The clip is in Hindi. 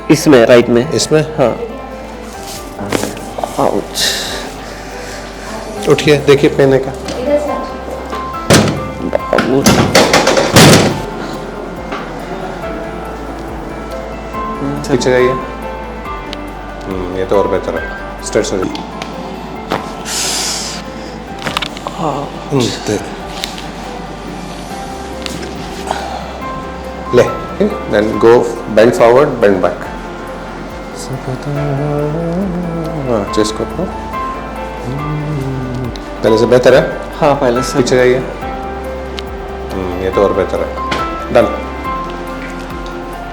इसमें राइट में। इसमें? हाँ। आउच। उठिए, देखिए पेन है क्या? बाबू। पीछे जाइए। ये तो और बेहतर है। स्ट्रेट से जाइए। ले, then go bend forward, bend back. हाँ, चेस्ट को अपना। पहले से बेहतर है? हाँ पहले से। पीछे जाइए। ये तो और बेहतर है। डन।